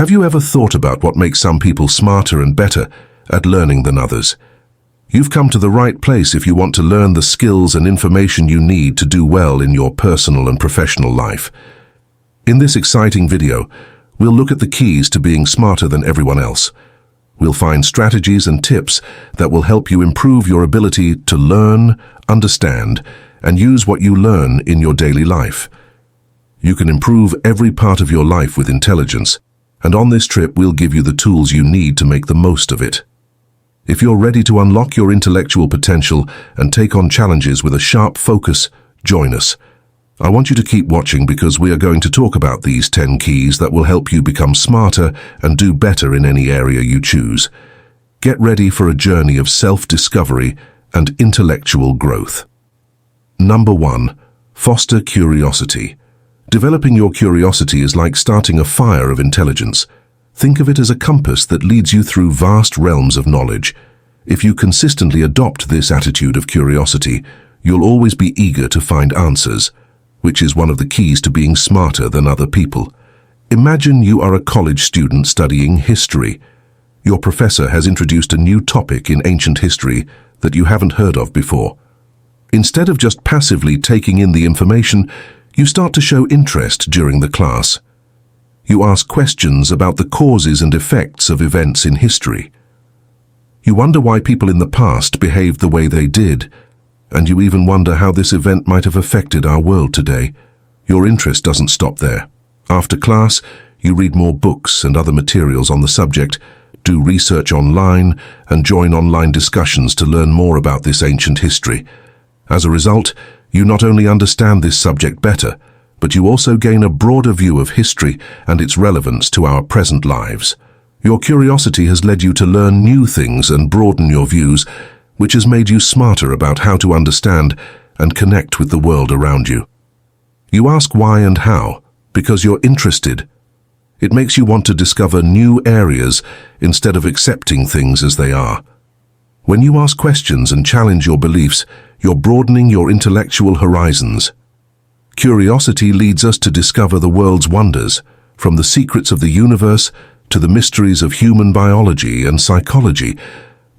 Have you ever thought about what makes some people smarter and better at learning than others? You've come to the right place if you want to learn the skills and information you need to do well in your personal and professional life. In this exciting video, we'll look at the keys to being smarter than everyone else. We'll find strategies and tips that will help you improve your ability to learn, understand, and use what you learn in your daily life. You can improve every part of your life with intelligence, and on this trip we'll give you the tools you need to make the most of it. If you're ready to unlock your intellectual potential and take on challenges with a sharp focus, join us. I want you to keep watching because we are going to talk about these 10 keys that will help you become smarter and do better in any area you choose. Get ready for a journey of self-discovery and intellectual growth. Number 1. Foster curiosity. Developing your curiosity is like starting a fire of intelligence. Think of it as a compass that leads you through vast realms of knowledge. If you consistently adopt this attitude of curiosity, you'll always be eager to find answers, which is one of the keys to being smarter than other people. Imagine you are a college student studying history. Your professor has introduced a new topic in ancient history that you haven't heard of before. Instead of just passively taking in the information, you start to show interest during the class. You ask questions about the causes and effects of events in history. You wonder why people in the past behaved the way they did, and you even wonder how this event might have affected our world today. Your interest doesn't stop there. After class, you read more books and other materials on the subject, do research online, and join online discussions to learn more about this ancient history. As a result, you not only understand this subject better, but you also gain a broader view of history and its relevance to our present lives. Your curiosity has led you to learn new things and broaden your views, which has made you smarter about how to understand and connect with the world around you. You ask why and how, because you're interested. It makes you want to discover new areas instead of accepting things as they are. When you ask questions and challenge your beliefs, you're broadening your intellectual horizons. Curiosity leads us to discover the world's wonders, from the secrets of the universe to the mysteries of human biology and psychology.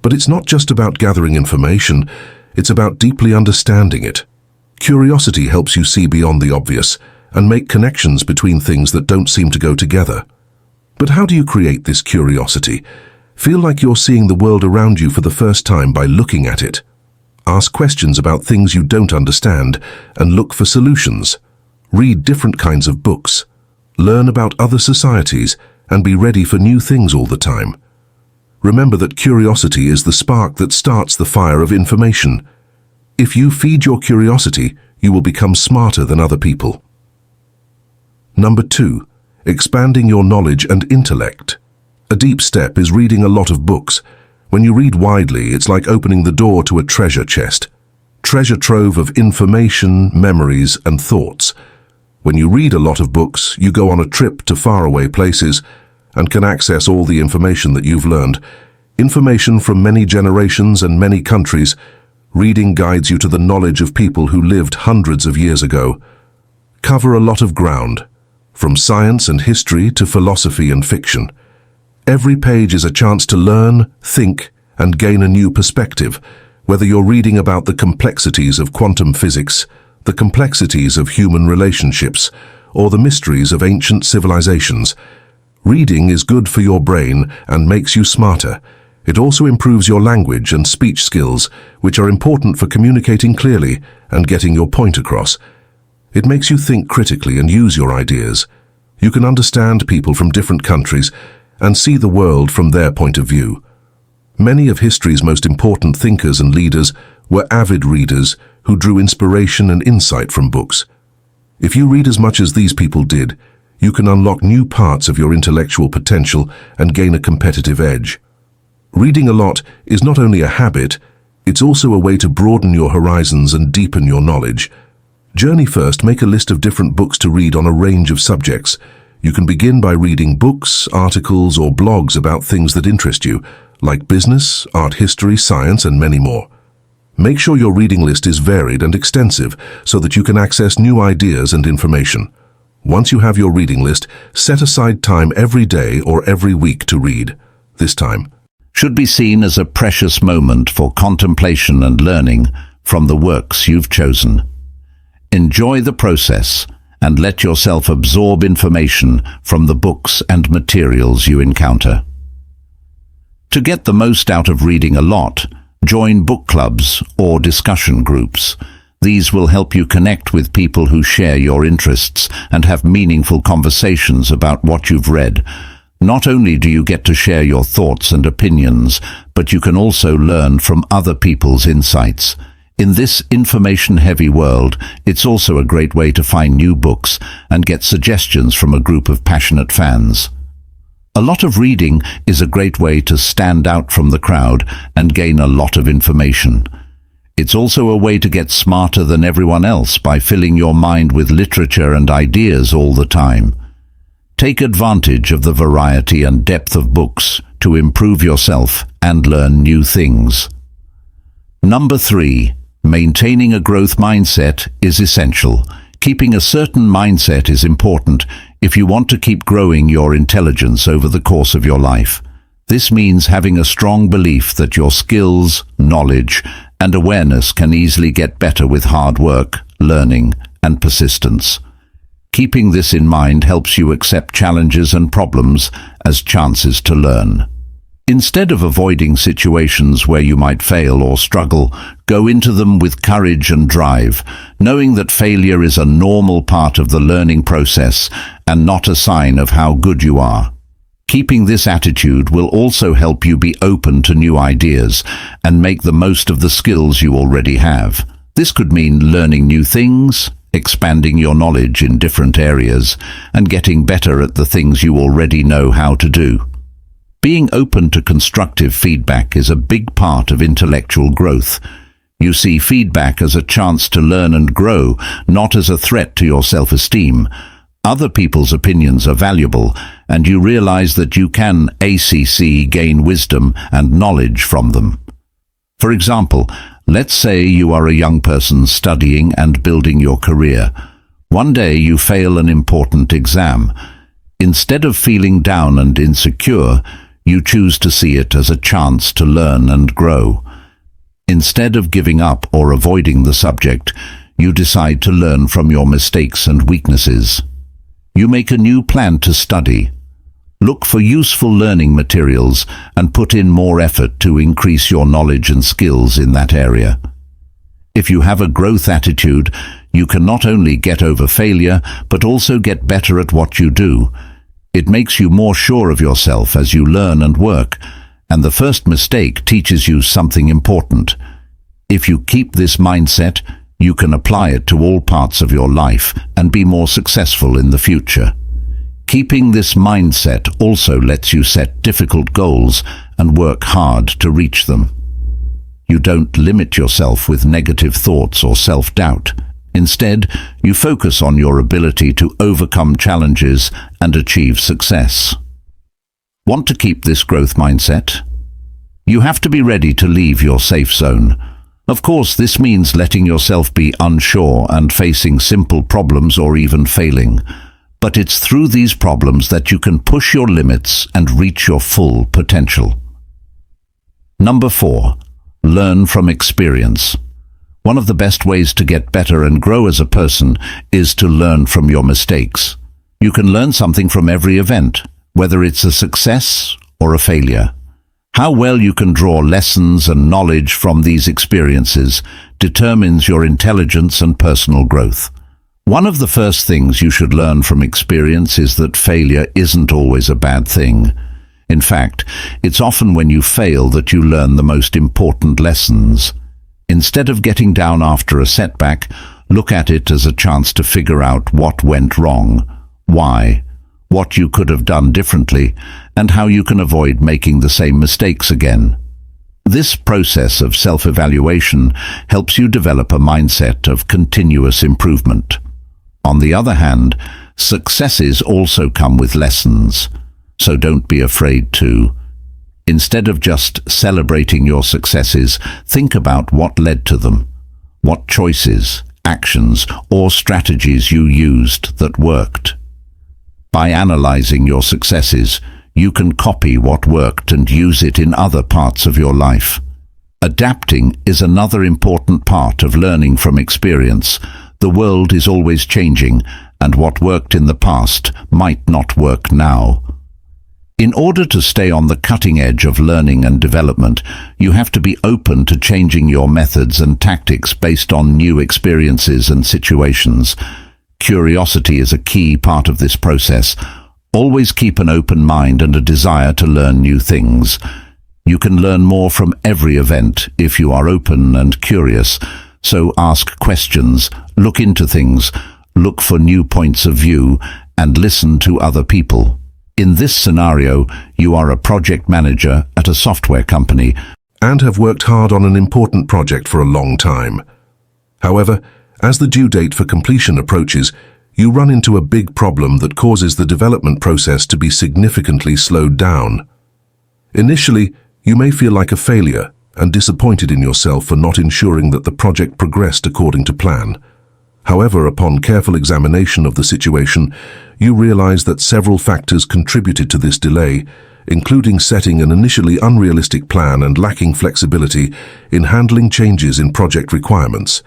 But it's not just about gathering information, it's about deeply understanding it. Curiosity helps you see beyond the obvious and make connections between things that don't seem to go together. But how do you create this curiosity? Feel like you're seeing the world around you for the first time by looking at it. Ask questions about things you don't understand and look for solutions. Read different kinds of books. Learn about other societies and be ready for new things all the time. Remember that curiosity is the spark that starts the fire of information. If you feed your curiosity, you will become smarter than other people. Number 2. Expanding your knowledge and intellect. A deep step is reading a lot of books. When you read widely, it's like opening the door to a treasure chest. Treasure trove of information, memories, and thoughts. When you read a lot of books, you go on a trip to faraway places and can access all the information that you've learned. Information from many generations and many countries. Reading guides you to the knowledge of people who lived hundreds of years ago. Cover a lot of ground, from science and history to philosophy and fiction. Every page is a chance to learn, think, and gain a new perspective, whether you're reading about the complexities of quantum physics, the complexities of human relationships, or the mysteries of ancient civilizations. Reading is good for your brain and makes you smarter. It also improves your language and speech skills, which are important for communicating clearly and getting your point across. It makes you think critically and use your ideas. You can understand people from different countries and see the world from their point of view. Many of history's most important thinkers and leaders were avid readers who drew inspiration and insight from books. If you read as much as these people did, you can unlock new parts of your intellectual potential and gain a competitive edge. Reading a lot is not only a habit, it's also a way to broaden your horizons and deepen your knowledge. Journey first, make a list of different books to read on a range of subjects. You can begin by reading books, articles, or blogs about things that interest you, like business, art history, science, and many more. Make sure your reading list is varied and extensive so that you can access new ideas and information. Once you have your reading list, set aside time every day or every week to read. This time should be seen as a precious moment for contemplation and learning from the works you've chosen. Enjoy the process and let yourself absorb information from the books and materials you encounter. To get the most out of reading a lot, join book clubs or discussion groups. These will help you connect with people who share your interests and have meaningful conversations about what you've read. Not only do you get to share your thoughts and opinions, but you can also learn from other people's insights. In this information-heavy world, it's also a great way to find new books and get suggestions from a group of passionate fans. A lot of reading is a great way to stand out from the crowd and gain a lot of information. It's also a way to get smarter than everyone else by filling your mind with literature and ideas all the time. Take advantage of the variety and depth of books to improve yourself and learn new things. Number 3. Maintaining a growth mindset is essential. Keeping a certain mindset is important if you want to keep growing your intelligence over the course of your life. This means having a strong belief that your skills, knowledge, and awareness can easily get better with hard work, learning, and persistence. Keeping this in mind helps you accept challenges and problems as chances to learn. Instead of avoiding situations where you might fail or struggle, go into them with courage and drive, knowing that failure is a normal part of the learning process and not a sign of how good you are. Keeping this attitude will also help you be open to new ideas and make the most of the skills you already have. This could mean learning new things, expanding your knowledge in different areas, and getting better at the things you already know how to do. Being open to constructive feedback is a big part of intellectual growth. You see feedback as a chance to learn and grow, not as a threat to your self-esteem. Other people's opinions are valuable, and you realize that you can gain wisdom and knowledge from them. For example, let's say you are a young person studying and building your career. One day you fail an important exam. Instead of feeling down and insecure, you choose to see it as a chance to learn and grow. Instead of giving up or avoiding the subject, you decide to learn from your mistakes and weaknesses. You make a new plan to study. Look for useful learning materials and put in more effort to increase your knowledge and skills in that area. If you have a growth attitude, you can not only get over failure, but also get better at what you do. It makes you more sure of yourself as you learn and work, and the first mistake teaches you something important. If you keep this mindset, you can apply it to all parts of your life and be more successful in the future. Keeping this mindset also lets you set difficult goals and work hard to reach them. You don't limit yourself with negative thoughts or self-doubt. Instead, you focus on your ability to overcome challenges and achieve success. Want to keep this growth mindset? You have to be ready to leave your safe zone. Of course, this means letting yourself be unsure and facing simple problems or even failing. But it's through these problems that you can push your limits and reach your full potential. Number 4. Learn from experience. One of the best ways to get better and grow as a person is to learn from your mistakes. You can learn something from every event, whether it's a success or a failure. How well you can draw lessons and knowledge from these experiences determines your intelligence and personal growth. One of the first things you should learn from experience is that failure isn't always a bad thing. In fact, it's often when you fail that you learn the most important lessons. Instead of getting down after a setback, look at it as a chance to figure out what went wrong, why, what you could have done differently, and how you can avoid making the same mistakes again. This process of self-evaluation helps you develop a mindset of continuous improvement. On the other hand, successes also come with lessons, so don't be afraid to. Instead of just celebrating your successes, think about what led to them. What choices, actions, or strategies you used that worked. By analyzing your successes, you can copy what worked and use it in other parts of your life. Adapting is another important part of learning from experience. The world is always changing, and what worked in the past might not work now. In order to stay on the cutting edge of learning and development, you have to be open to changing your methods and tactics based on new experiences and situations. Curiosity is a key part of this process. Always keep an open mind and a desire to learn new things. You can learn more from every event if you are open and curious. So ask questions, look into things, look for new points of view, and listen to other people. In this scenario, you are a project manager at a software company and have worked hard on an important project for a long time. However, as the due date for completion approaches, you run into a big problem that causes the development process to be significantly slowed down. Initially, you may feel like a failure and disappointed in yourself for not ensuring that the project progressed according to plan. However, upon careful examination of the situation, you realize that several factors contributed to this delay, including setting an initially unrealistic plan and lacking flexibility in handling changes in project requirements.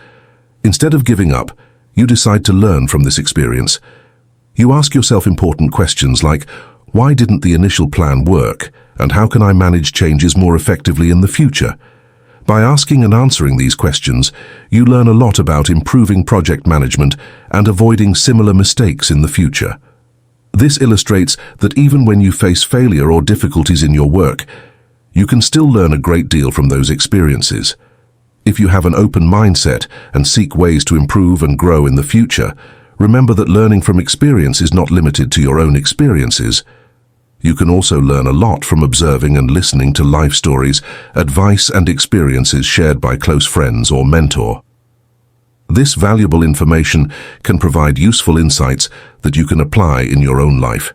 Instead of giving up, you decide to learn from this experience. You ask yourself important questions like, why didn't the initial plan work, and how can I manage changes more effectively in the future? By asking and answering these questions, you learn a lot about improving project management and avoiding similar mistakes in the future. This illustrates that even when you face failure or difficulties in your work, you can still learn a great deal from those experiences. If you have an open mindset and seek ways to improve and grow in the future, remember that learning from experience is not limited to your own experiences. You can also learn a lot from observing and listening to life stories, advice and experiences shared by close friends or mentor. This valuable information can provide useful insights that you can apply in your own life.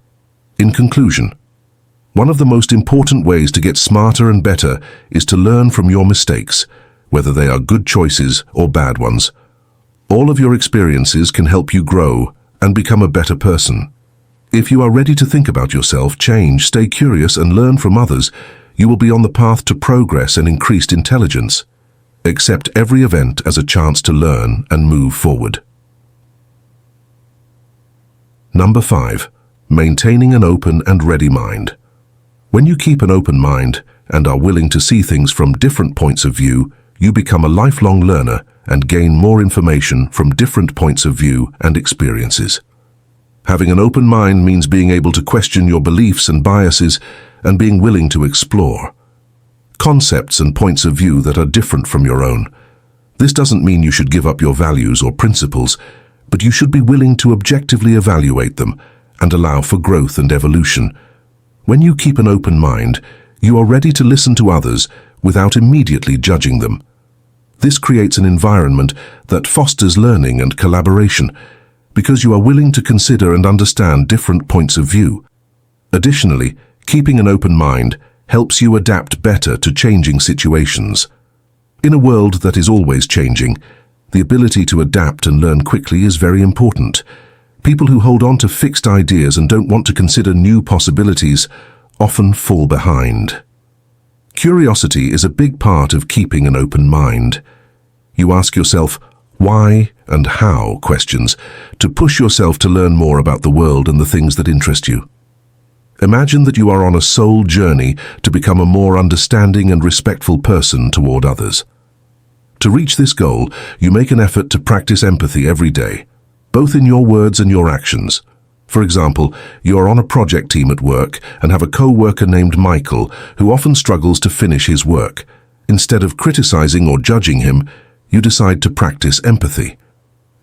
In conclusion, one of the most important ways to get smarter and better is to learn from your mistakes, whether they are good choices or bad ones. All of your experiences can help you grow and become a better person. If you are ready to think about yourself, change, stay curious, and learn from others, you will be on the path to progress and increased intelligence. Accept every event as a chance to learn and move forward. Number 5. Maintaining an open and ready mind. When you keep an open mind and are willing to see things from different points of view, you become a lifelong learner and gain more information from different points of view and experiences. Having an open mind means being able to question your beliefs and biases and being willing to explore concepts and points of view that are different from your own. This doesn't mean you should give up your values or principles, but you should be willing to objectively evaluate them and allow for growth and evolution. When you keep an open mind, you are ready to listen to others without immediately judging them. This creates an environment that fosters learning and collaboration, because you are willing to consider and understand different points of view. Additionally, keeping an open mind helps you adapt better to changing situations. In a world that is always changing, the ability to adapt and learn quickly is very important. People who hold on to fixed ideas and don't want to consider new possibilities often fall behind. Curiosity is a big part of keeping an open mind. You ask yourself why and how questions to push yourself to learn more about the world and the things that interest you. Imagine that you are on a soul journey to become a more understanding and respectful person toward others. To reach this goal, you make an effort to practice empathy every day, both in your words and your actions. For example, you are on a project team at work and have a co-worker named Michael who often struggles to finish his work. Instead of criticizing or judging him, you decide to practice empathy.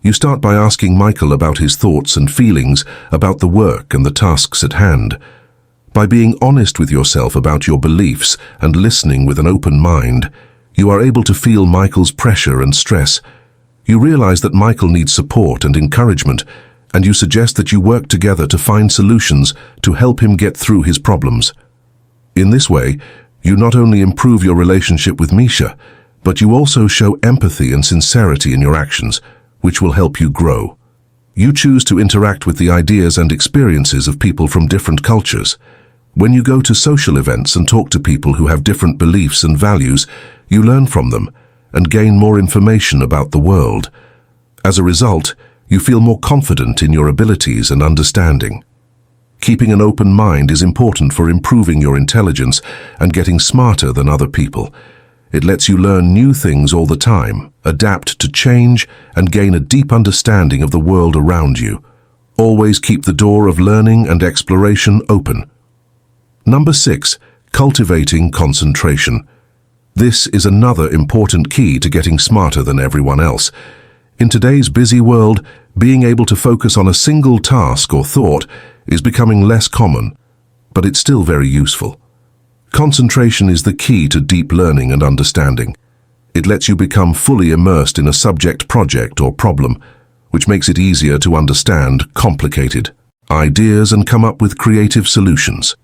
You start by asking Michael about his thoughts and feelings about the work and the tasks at hand. By being honest with yourself about your beliefs and listening with an open mind, you are able to feel Michael's pressure and stress. You realize that Michael needs support and encouragement, and you suggest that you work together to find solutions to help him get through his problems. In this way, you not only improve your relationship with Misha, but you also show empathy and sincerity in your actions, which will help you grow. You choose to interact with the ideas and experiences of people from different cultures. When you go to social events and talk to people who have different beliefs and values, you learn from them and gain more information about the world. As a result, you feel more confident in your abilities and understanding. Keeping an open mind is important for improving your intelligence and getting smarter than other people. It lets you learn new things all the time, adapt to change, and gain a deep understanding of the world around you. Always keep the door of learning and exploration open. Number 6, cultivating concentration. This is another important key to getting smarter than everyone else. In today's busy world, being able to focus on a single task or thought is becoming less common, but it's still very useful. Concentration is the key to deep learning and understanding. It lets you become fully immersed in a subject, project, or problem, which makes it easier to understand complicated ideas and come up with creative solutions.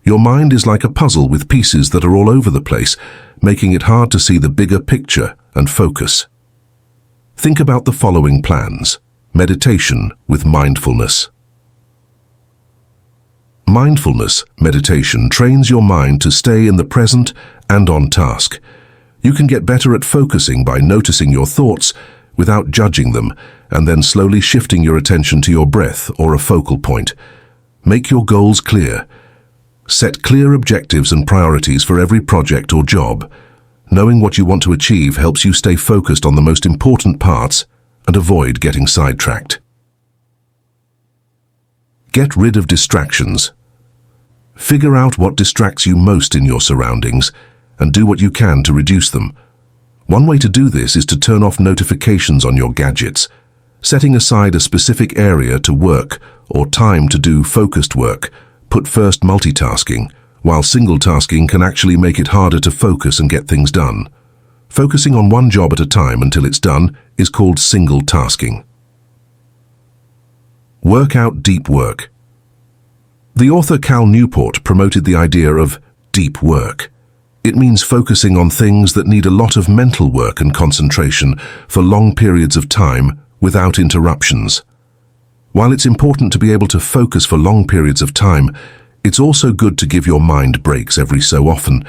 Your mind is like a puzzle with pieces that are all over the place, making it hard to see the bigger picture and focus. Think about the following plans. Meditation with mindfulness. Mindfulness meditation trains your mind to stay in the present and on task. You can get better at focusing by noticing your thoughts without judging them and then slowly shifting your attention to your breath or a focal point. Make your goals clear. Set clear objectives and priorities for every project or job. Knowing what you want to achieve helps you stay focused on the most important parts and avoid getting sidetracked. Get rid of distractions. Figure out what distracts you most in your surroundings and do what you can to reduce them. One way to do this is to turn off notifications on your gadgets. Setting aside a specific area to work or time to do focused work. Put first multitasking, while single tasking can actually make it harder to focus and get things done. Focusing on one job at a time until it's done is called single tasking. Work out deep work. The author Cal Newport promoted the idea of deep work. It means focusing on things that need a lot of mental work and concentration for long periods of time without interruptions. While it's important to be able to focus for long periods of time, it's also good to give your mind breaks every so often.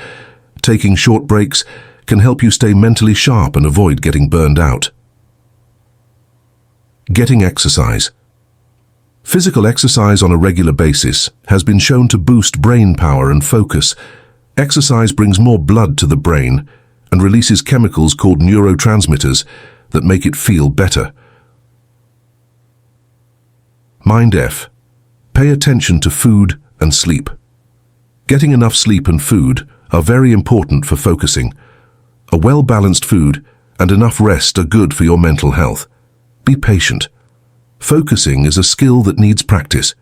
Taking short breaks can help you stay mentally sharp and avoid getting burned out. Getting exercise. Physical exercise on a regular basis has been shown to boost brain power and focus. Exercise brings more blood to the brain and releases chemicals called neurotransmitters that make it feel better. Mind F. Pay attention to food and sleep. Getting enough sleep and food are very important for focusing. A well-balanced food and enough rest are good for your mental health. Be patient. Focusing is a skill that needs practice.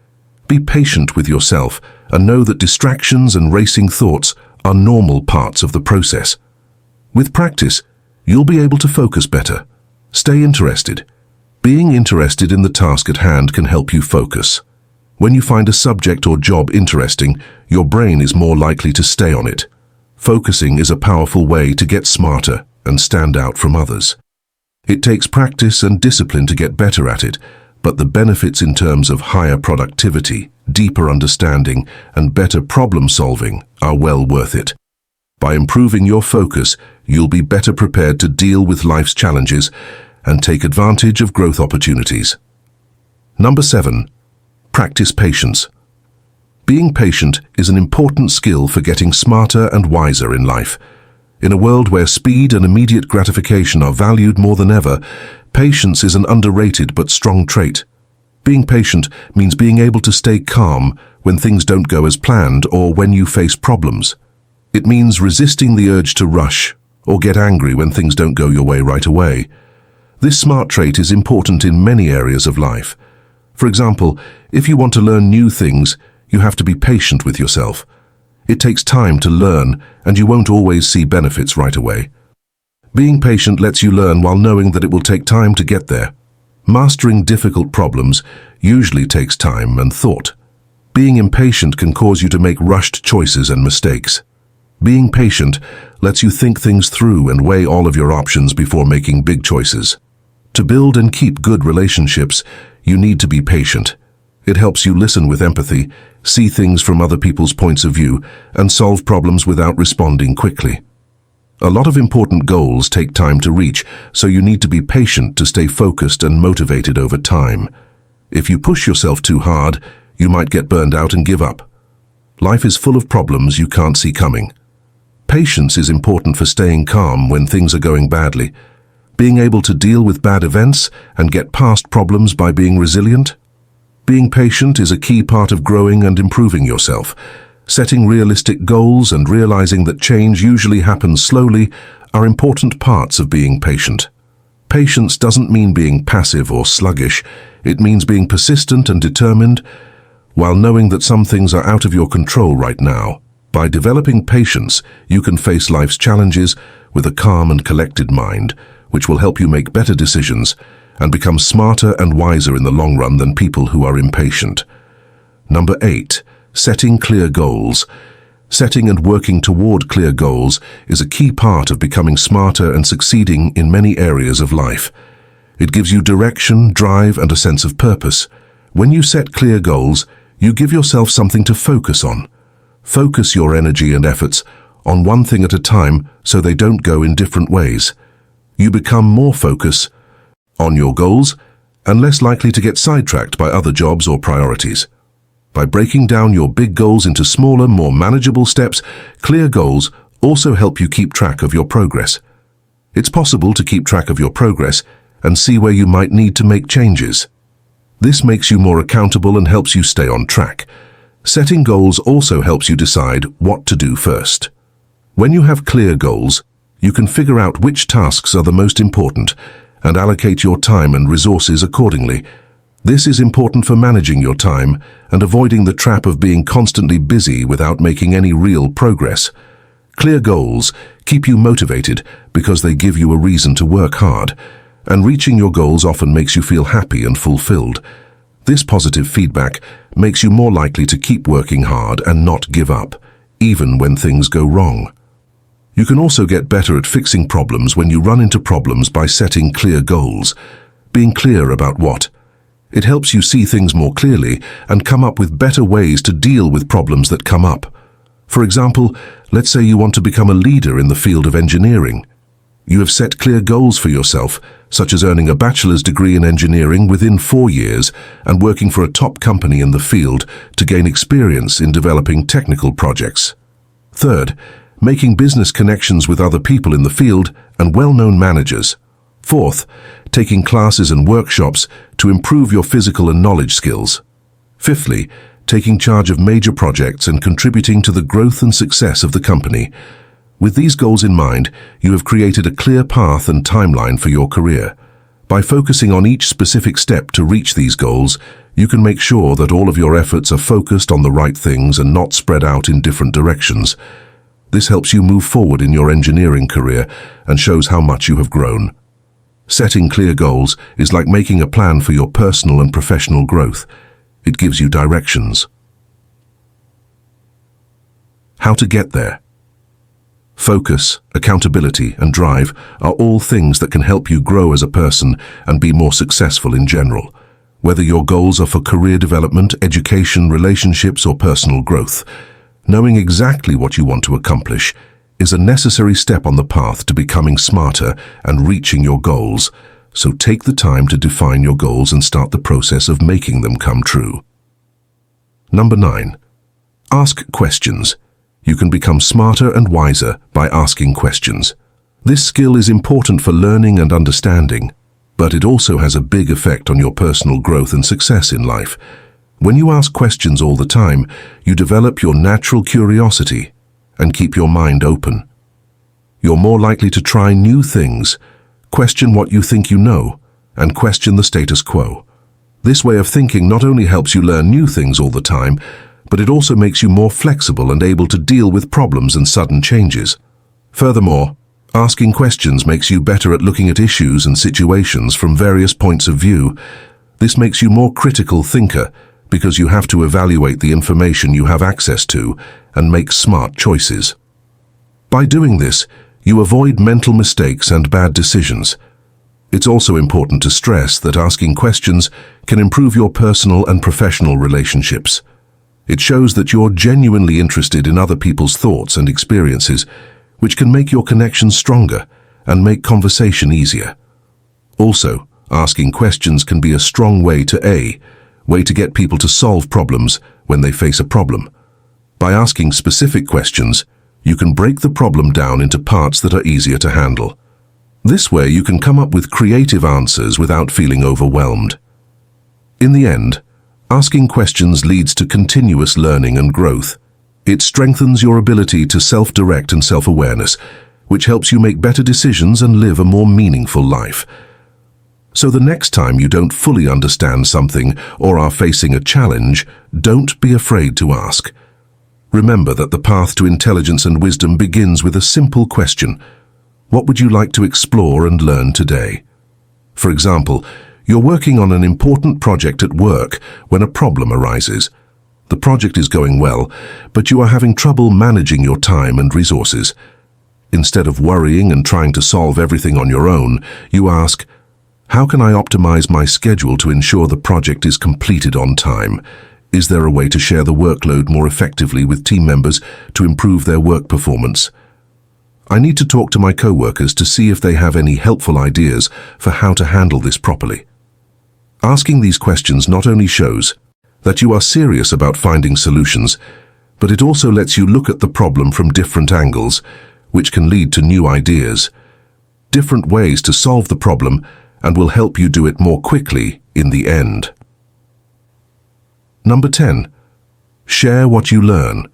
Be patient with yourself and know that distractions and racing thoughts are normal parts of the process. With practice, you'll be able to focus better. Stay interested. Being interested in the task at hand can help you focus. When you find a subject or job interesting, your brain is more likely to stay on it. Focusing is a powerful way to get smarter and stand out from others. It takes practice and discipline to get better at it, but the benefits in terms of higher productivity, deeper understanding, and better problem solving are well worth it. By improving your focus, you'll be better prepared to deal with life's challenges and take advantage of growth opportunities. Number 7. Practice patience. Being patient is an important skill for getting smarter and wiser in life. In a world where speed and immediate gratification are valued more than ever, patience is an underrated but strong trait. Being patient means being able to stay calm when things don't go as planned or when you face problems. It means resisting the urge to rush or get angry when things don't go your way right away. This smart trait is important in many areas of life. For example, if you want to learn new things, you have to be patient with yourself. It takes time to learn, and you won't always see benefits right away. Being patient lets you learn while knowing that it will take time to get there. Mastering difficult problems usually takes time and thought. Being impatient can cause you to make rushed choices and mistakes. Being patient lets you think things through and weigh all of your options before making big choices. To build and keep good relationships, you need to be patient. It helps you listen with empathy, see things from other people's points of view, and solve problems without responding quickly. A lot of important goals take time to reach, so you need to be patient to stay focused and motivated over time. If you push yourself too hard, you might get burned out and give up. Life is full of problems you can't see coming. Patience is important for staying calm when things are going badly, being able to deal with bad events and get past problems by being resilient. Being patient is a key part of growing and improving yourself. Setting realistic goals and realizing that change usually happens slowly are important parts of being patient. Patience doesn't mean being passive or sluggish. It means being persistent and determined, while knowing that some things are out of your control right now. By developing patience, you can face life's challenges with a calm and collected mind, which will help you make better decisions and become smarter and wiser in the long run than people who are impatient. Number 8. Setting clear goals. Setting and working toward clear goals is a key part of becoming smarter and succeeding in many areas of life. It gives you direction, drive, and a sense of purpose. When you set clear goals, you give yourself something to focus on. Focus your energy and efforts on one thing at a time so they don't go in different ways. You become more focused on your goals and less likely to get sidetracked by other jobs or priorities. By breaking down your big goals into smaller, more manageable steps, clear goals also help you keep track of your progress. It's possible to keep track of your progress and see where you might need to make changes. This makes you more accountable and helps you stay on track. Setting goals also helps you decide what to do first. When you have clear goals, you can figure out which tasks are the most important and allocate your time and resources accordingly. This is important for managing your time and avoiding the trap of being constantly busy without making any real progress. Clear goals keep you motivated because they give you a reason to work hard, and reaching your goals often makes you feel happy and fulfilled. This positive feedback makes you more likely to keep working hard and not give up, even when things go wrong. You can also get better at fixing problems when you run into problems by setting clear goals. Being clear about what? It helps you see things more clearly and come up with better ways to deal with problems that come up. For example, let's say you want to become a leader in the field of engineering. You have set clear goals for yourself, such as earning a bachelor's degree in engineering within 4 years and working for a top company in the field to gain experience in developing technical projects. Third, making business connections with other people in the field and well-known managers. Fourth, taking classes and workshops to improve your physical and knowledge skills. Fifthly, taking charge of major projects and contributing to the growth and success of the company. With these goals in mind, you have created a clear path and timeline for your career. By focusing on each specific step to reach these goals, you can make sure that all of your efforts are focused on the right things and not spread out in different directions. This helps you move forward in your engineering career and shows how much you have grown. Setting clear goals is like making a plan for your personal and professional growth. It gives you directions. How to get there? Focus, accountability, and drive are all things that can help you grow as a person and be more successful in general. Whether your goals are for career development, education, relationships, or personal growth, knowing exactly what you want to accomplish is a necessary step on the path to becoming smarter and reaching your goals. So take the time to define your goals and start the process of making them come true. Number 9. Ask questions. You can become smarter and wiser by asking questions. This skill is important for learning and understanding, but it also has a big effect on your personal growth and success in life. When you ask questions all the time, you develop your natural curiosity and keep your mind open. You're more likely to try new things, question what you think you know, and question the status quo. This way of thinking not only helps you learn new things all the time, but it also makes you more flexible and able to deal with problems and sudden changes. Furthermore, asking questions makes you better at looking at issues and situations from various points of view. This makes you more critical thinker because you have to evaluate the information you have access to and make smart choices. By doing this, you avoid mental mistakes and bad decisions. It's also important to stress that asking questions can improve your personal and professional relationships. It shows that you're genuinely interested in other people's thoughts and experiences, which can make your connection stronger and make conversation easier. Also, asking questions can be a strong way to get people to solve problems when they face a problem. By asking specific questions, you can break the problem down into parts that are easier to handle. This way, you can come up with creative answers without feeling overwhelmed. In the end, asking questions leads to continuous learning and growth. It strengthens your ability to self-direct and self-awareness, which helps you make better decisions and live a more meaningful life. So the next time you don't fully understand something or are facing a challenge, don't be afraid to ask. Remember that the path to intelligence and wisdom begins with a simple question. What would you like to explore and learn today? For example, you're working on an important project at work when a problem arises. The project is going well, but you are having trouble managing your time and resources. Instead of worrying and trying to solve everything on your own, you ask, how can I optimize my schedule to ensure the project is completed on time? Is there a way to share the workload more effectively with team members to improve their work performance? I need to talk to my co-workers to see if they have any helpful ideas for how to handle this properly. Asking these questions not only shows that you are serious about finding solutions, but it also lets you look at the problem from different angles, which can lead to new ideas, different ways to solve the problem, and will help you do it more quickly in the end. Number 10. Share what you learn.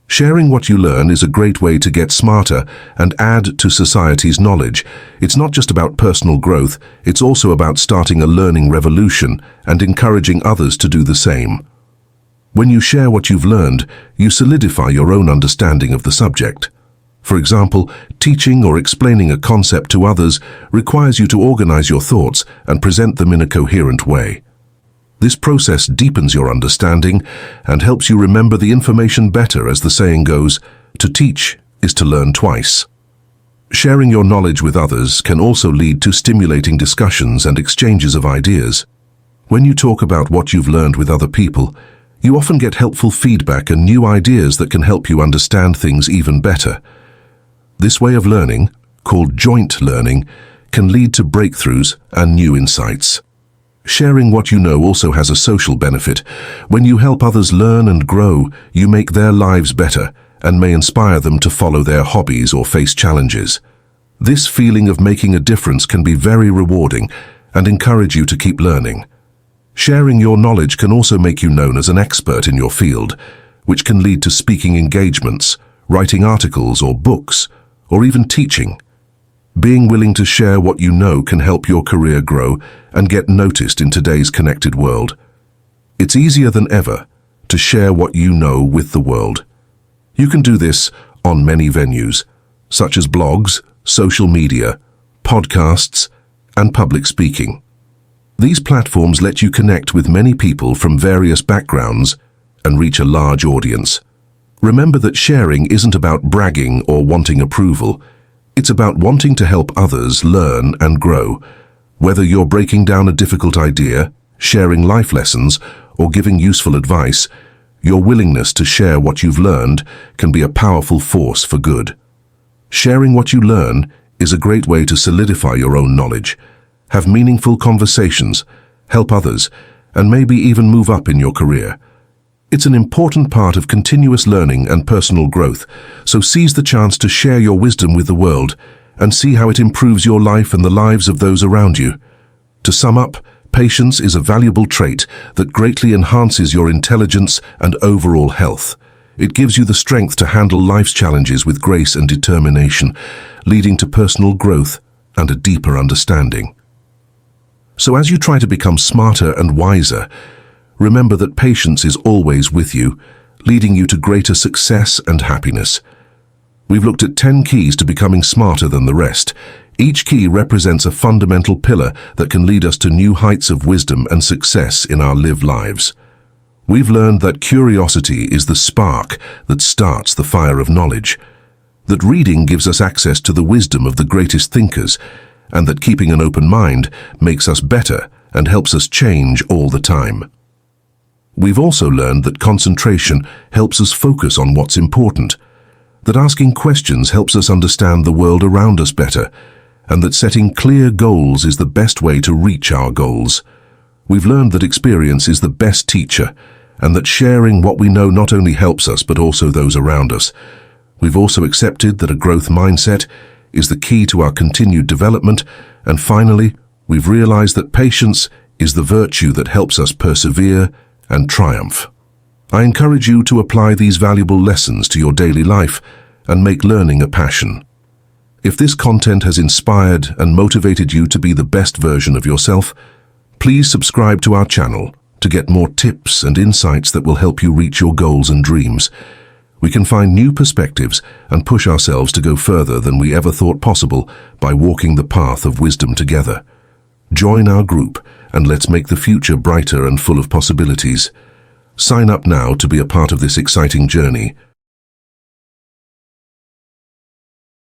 Sharing what you learn is a great way to get smarter and add to society's knowledge. It's not just about personal growth, it's also about starting a learning revolution and encouraging others to do the same. When you share what you've learned, you solidify your own understanding of the subject. For example, teaching or explaining a concept to others requires you to organize your thoughts and present them in a coherent way. This process deepens your understanding and helps you remember the information better. As the saying goes, to teach is to learn twice. Sharing your knowledge with others can also lead to stimulating discussions and exchanges of ideas. When you talk about what you've learned with other people, you often get helpful feedback and new ideas that can help you understand things even better. This way of learning, called joint learning, can lead to breakthroughs and new insights. Sharing what you know also has a social benefit. When you help others learn and grow, you make their lives better and may inspire them to follow their hobbies or face challenges. This feeling of making a difference can be very rewarding and encourage you to keep learning. Sharing your knowledge can also make you known as an expert in your field, which can lead to speaking engagements, writing articles or books, or even teaching. Being willing to share what you know can help your career grow and get noticed in today's connected world. It's easier than ever to share what you know with the world. You can do this on many venues, such as blogs, social media, podcasts, and public speaking. These platforms let you connect with many people from various backgrounds and reach a large audience. Remember that sharing isn't about bragging or wanting approval. It's about wanting to help others learn and grow. Whether you're breaking down a difficult idea, sharing life lessons, or giving useful advice, your willingness to share what you've learned can be a powerful force for good. Sharing what you learn is a great way to solidify your own knowledge, have meaningful conversations, help others, and maybe even move up in your career. It's an important part of continuous learning and personal growth, so seize the chance to share your wisdom with the world and see how it improves your life and the lives of those around you. To sum up, patience is a valuable trait that greatly enhances your intelligence and overall health. It gives you the strength to handle life's challenges with grace and determination, leading to personal growth and a deeper understanding. So as you try to become smarter and wiser, remember that patience is always with you, leading you to greater success and happiness. We've looked at 10 keys to becoming smarter than the rest. Each key represents a fundamental pillar that can lead us to new heights of wisdom and success in our lived lives. We've learned that curiosity is the spark that starts the fire of knowledge, that reading gives us access to the wisdom of the greatest thinkers, and that keeping an open mind makes us better and helps us change all the time. We've also learned that concentration helps us focus on what's important, that asking questions helps us understand the world around us better, and that setting clear goals is the best way to reach our goals. We've learned that experience is the best teacher, and that sharing what we know not only helps us but also those around us. We've also accepted that a growth mindset is the key to our continued development, and finally, we've realized that patience is the virtue that helps us persevere and triumph. I encourage you to apply these valuable lessons to your daily life and make learning a passion. If this content has inspired and motivated you to be the best version of yourself, please subscribe to our channel to get more tips and insights that will help you reach your goals and dreams. We can find new perspectives and push ourselves to go further than we ever thought possible by walking the path of wisdom together. Join our group and let's make the future brighter and full of possibilities. Sign up now to be a part of this exciting journey.